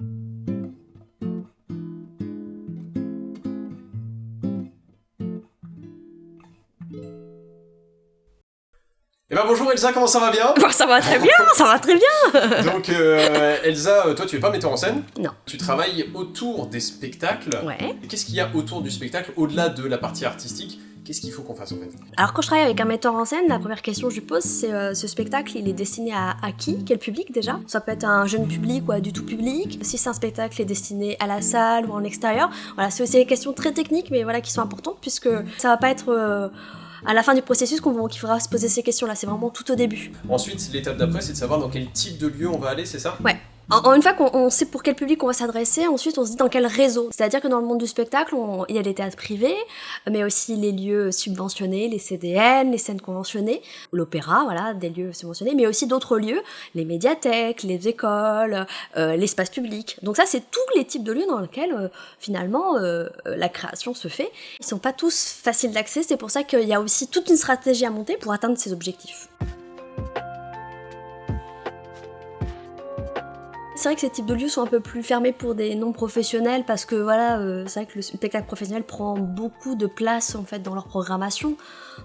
Eh ben bonjour Elsa, comment ça va bien? Bon, ça va très bien, ça va très bien. Donc Elsa, toi tu es pas metteur en scène? Non. Tu travailles autour des spectacles. Ouais. Et qu'est-ce qu'il y a autour du spectacle, au-delà de la partie artistique? Qu'est-ce qu'il faut qu'on fasse en fait? Alors quand je travaille avec un metteur en scène, la première question que je lui pose, c'est ce spectacle, il est destiné à qui? Quel public déjà? Ça peut être un jeune public ou à du tout public. Si c'est un spectacle est destiné à la salle ou en extérieur, voilà, c'est aussi des questions très techniques, mais voilà, qui sont importantes, puisque ça va pas être à la fin du processus qu'il faudra se poser ces questions-là, c'est vraiment tout au début. Ensuite, l'étape d'après, c'est de savoir dans quel type de lieu on va aller, c'est ça? Ouais. Une fois qu'on sait pour quel public on va s'adresser, ensuite on se dit dans quel réseau. C'est-à-dire que dans le monde du spectacle, il y a les théâtres privés, mais aussi les lieux subventionnés, les CDN, les scènes conventionnées, l'opéra, voilà, des lieux subventionnés, mais aussi d'autres lieux, les médiathèques, les écoles, l'espace public. Donc ça, c'est tous les types de lieux dans lesquels finalement la création se fait. Ils sont pas tous faciles d'accès, c'est pour ça qu'il y a aussi toute une stratégie à monter pour atteindre ces objectifs. C'est vrai que ces types de lieux sont un peu plus fermés pour des non-professionnels parce que voilà, c'est vrai que le spectacle professionnel prend beaucoup de place en fait dans leur programmation.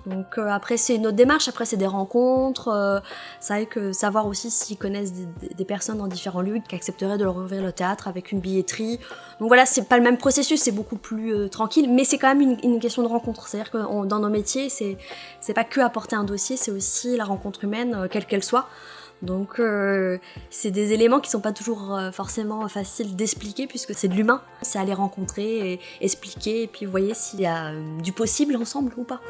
Donc après c'est une autre démarche, après c'est des rencontres, c'est vrai que savoir aussi s'ils connaissent des personnes dans différents lieux qui accepteraient de leur ouvrir le théâtre avec une billetterie. Donc voilà, c'est pas le même processus, c'est beaucoup plus tranquille, mais c'est quand même une question de rencontre. C'est-à-dire que dans nos métiers, c'est pas que apporter un dossier, c'est aussi la rencontre humaine, quelle qu'elle soit. Donc c'est des éléments qui sont pas toujours forcément faciles d'expliquer puisque c'est de l'humain. C'est aller rencontrer, et expliquer et puis vous voyez s'il y a du possible ensemble ou pas.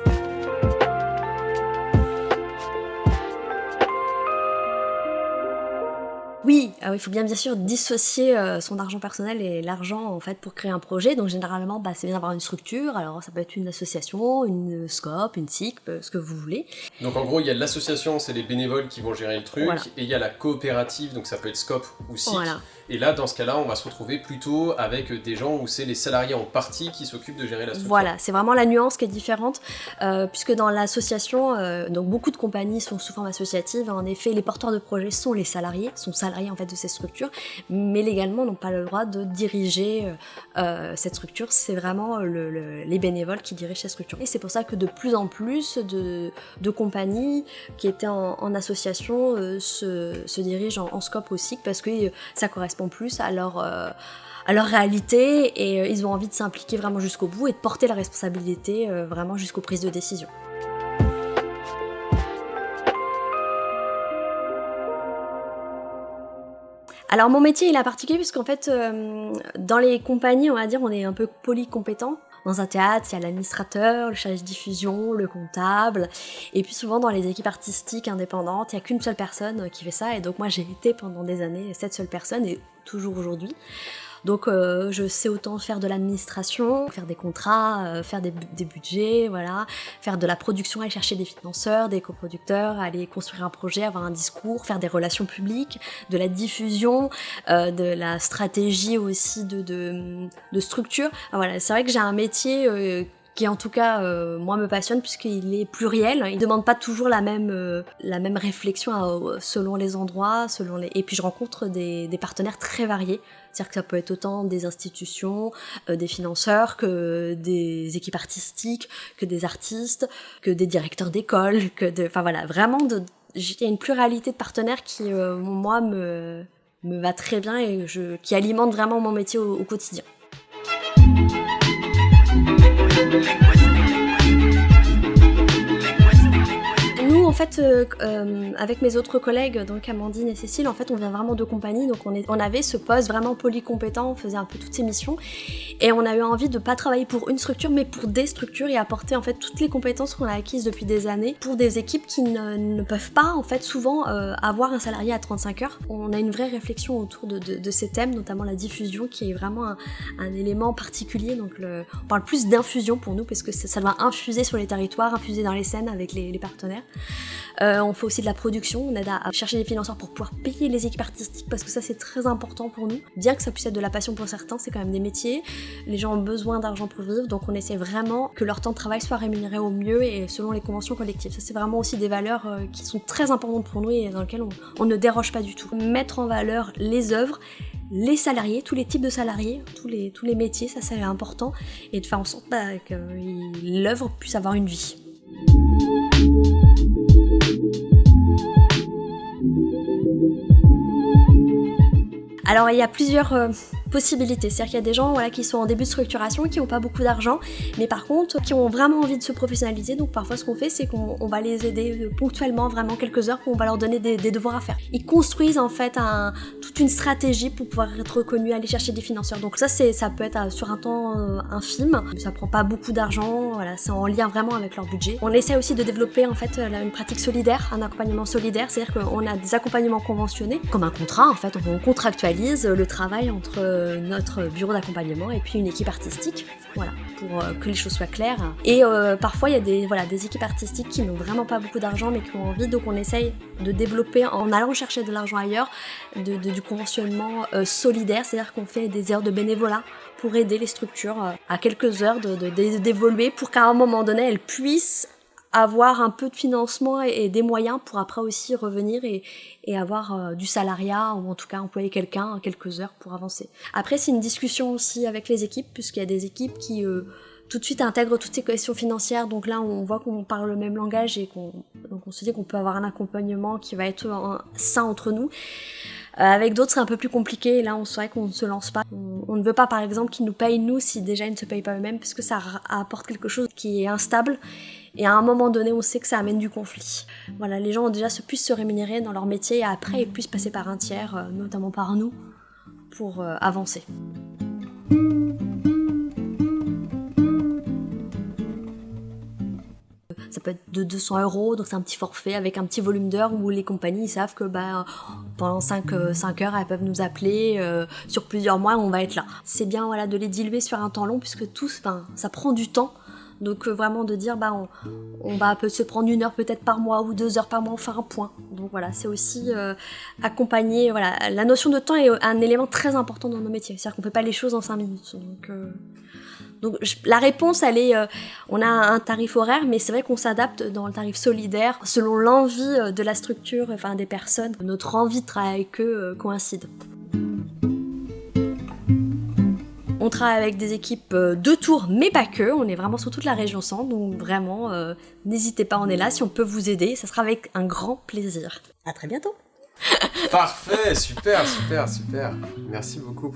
Oui, il faut bien sûr dissocier son argent personnel et l'argent en fait pour créer un projet. Donc généralement, c'est bien d'avoir une structure. Alors ça peut être une association, une SCOP, une SIC, ce que vous voulez. Donc en gros, il y a l'association, c'est les bénévoles qui vont gérer le truc, voilà. Et il y a la coopérative, donc ça peut être SCOP ou SIC. Voilà. Et là, dans ce cas-là, on va se retrouver plutôt avec des gens où c'est les salariés en partie qui s'occupent de gérer la structure. Voilà, c'est vraiment la nuance qui est différente, puisque dans l'association, donc beaucoup de compagnies sont sous forme associative. En effet, les porteurs de projets sont les salariés, sont salariés en fait de ces structures, mais légalement n'ont pas le droit de diriger cette structure. C'est vraiment les bénévoles qui dirigent cette structure. Et c'est pour ça que de plus en plus de compagnies qui étaient en association se dirigent en SCOP ou SIC parce que ça correspond plus à leur réalité et ils ont envie de s'impliquer vraiment jusqu'au bout et de porter la responsabilité vraiment jusqu'aux prises de décision. Alors mon métier il est particulier puisqu'en fait dans les compagnies on va dire on est un peu polycompétent. Dans un théâtre, il y a l'administrateur, le chargé de diffusion, le comptable. Et puis souvent, dans les équipes artistiques indépendantes, il n'y a qu'une seule personne qui fait ça. Et donc moi, j'ai été pendant des années cette seule personne, et toujours aujourd'hui. Donc je sais autant faire de l'administration, faire des contrats, faire des budgets, voilà, faire de la production, aller chercher des financeurs, des coproducteurs, aller construire un projet, avoir un discours, faire des relations publiques, de la diffusion, de la stratégie aussi de structure. Voilà, c'est vrai que j'ai un métier qui en tout cas moi me passionne puisqu'il est pluriel, il demande pas toujours la même réflexion selon les endroits, et puis je rencontre des partenaires très variés, c'est-à-dire que ça peut être autant des institutions, des financeurs, que des équipes artistiques, que des artistes, que des directeurs d'école, enfin voilà, vraiment il y a une pluralité de partenaires qui moi me va très bien et qui alimente vraiment mon métier au quotidien. Nous, en fait, avec mes autres collègues, donc Amandine et Cécile, en fait, on vient vraiment de compagnie, donc on avait ce poste vraiment polycompétent, on faisait un peu toutes ces missions, et on a eu envie de pas travailler pour une structure, mais pour des structures, et apporter en fait toutes les compétences qu'on a acquises depuis des années pour des équipes qui ne peuvent pas, en fait, souvent avoir un salarié à 35 heures. On a une vraie réflexion autour de ces thèmes, notamment la diffusion, qui est vraiment un élément particulier. Donc on parle plus d'infusion pour nous, parce que ça doit infuser sur les territoires, infuser dans les scènes avec les partenaires. On fait aussi de la production, on aide à chercher des financeurs pour pouvoir payer les équipes artistiques parce que ça c'est très important pour nous. Bien que ça puisse être de la passion pour certains, c'est quand même des métiers, les gens ont besoin d'argent pour vivre, donc on essaie vraiment que leur temps de travail soit rémunéré au mieux et selon les conventions collectives. Ça c'est vraiment aussi des valeurs qui sont très importantes pour nous et dans lesquelles on ne déroge pas du tout. Mettre en valeur les œuvres, les salariés, tous les types de salariés, tous les métiers, ça c'est important, et de faire en sorte que l'œuvre puisse avoir une vie. Alors il y a plusieurs possibilités, c'est-à-dire qu'il y a des gens qui sont en début de structuration, qui n'ont pas beaucoup d'argent, mais par contre qui ont vraiment envie de se professionnaliser, donc parfois ce qu'on fait c'est qu'on va les aider ponctuellement, vraiment quelques heures, qu'on va leur donner des devoirs à faire. Ils construisent en fait toute une stratégie pour pouvoir être reconnus, aller chercher des financeurs, donc ça peut être sur un temps infime, ça prend pas beaucoup d'argent, c'est en lien vraiment avec leur budget. On essaie aussi de développer en fait une pratique solidaire, un accompagnement solidaire, c'est-à-dire qu'on a des accompagnements conventionnés, comme un contrat en fait, on contractualise le travail entre notre bureau d'accompagnement et puis une équipe artistique, pour que les choses soient claires. Et parfois il y a des équipes artistiques qui n'ont vraiment pas beaucoup d'argent mais qui ont envie, donc on essaye de développer en allant chercher de l'argent ailleurs, du conventionnement solidaire, c'est-à-dire qu'on fait des heures de bénévolat pour aider les structures à quelques heures d'évoluer pour qu'à un moment donné elles puissent avoir un peu de financement et des moyens pour après aussi revenir et avoir du salariat, ou en tout cas employer quelqu'un quelques heures pour avancer. Après c'est une discussion aussi avec les équipes, puisqu'il y a des équipes qui tout de suite intègrent toutes ces questions financières, donc là on voit qu'on parle le même langage et donc on se dit qu'on peut avoir un accompagnement qui va être sain entre nous. Avec d'autres c'est un peu plus compliqué, et là on saurait qu'on ne se lance pas. On ne veut pas par exemple qu'ils nous payent nous si déjà ils ne se payent pas eux-mêmes, parce que ça apporte quelque chose qui est instable. Et à un moment donné, on sait que ça amène du conflit. Les gens puissent se rémunérer dans leur métier et après ils puissent passer par un tiers, notamment par nous, pour avancer. Ça peut être de 200 €, donc c'est un petit forfait avec un petit volume d'heures où les compagnies savent que pendant 5 heures, elles peuvent nous appeler, sur plusieurs mois, on va être là. C'est bien de les diluer sur un temps long, puisque ça prend du temps. Donc vraiment de dire on va se prendre 1 heure peut-être par mois ou 2 heures par mois, on fait un point. Donc c'est aussi accompagner. La notion de temps est un élément très important dans nos métiers. C'est-à-dire qu'on ne fait pas les choses en 5 minutes. Donc la réponse, elle est, on a un tarif horaire, mais c'est vrai qu'on s'adapte dans le tarif solidaire selon l'envie de la structure, des personnes. Notre envie de travailler avec eux coïncide. On travaille avec des équipes de Tours, mais pas que. On est vraiment sur toute la région centre, donc vraiment, n'hésitez pas, on est là. Si on peut vous aider, ça sera avec un grand plaisir. À très bientôt. Parfait, super. Merci beaucoup.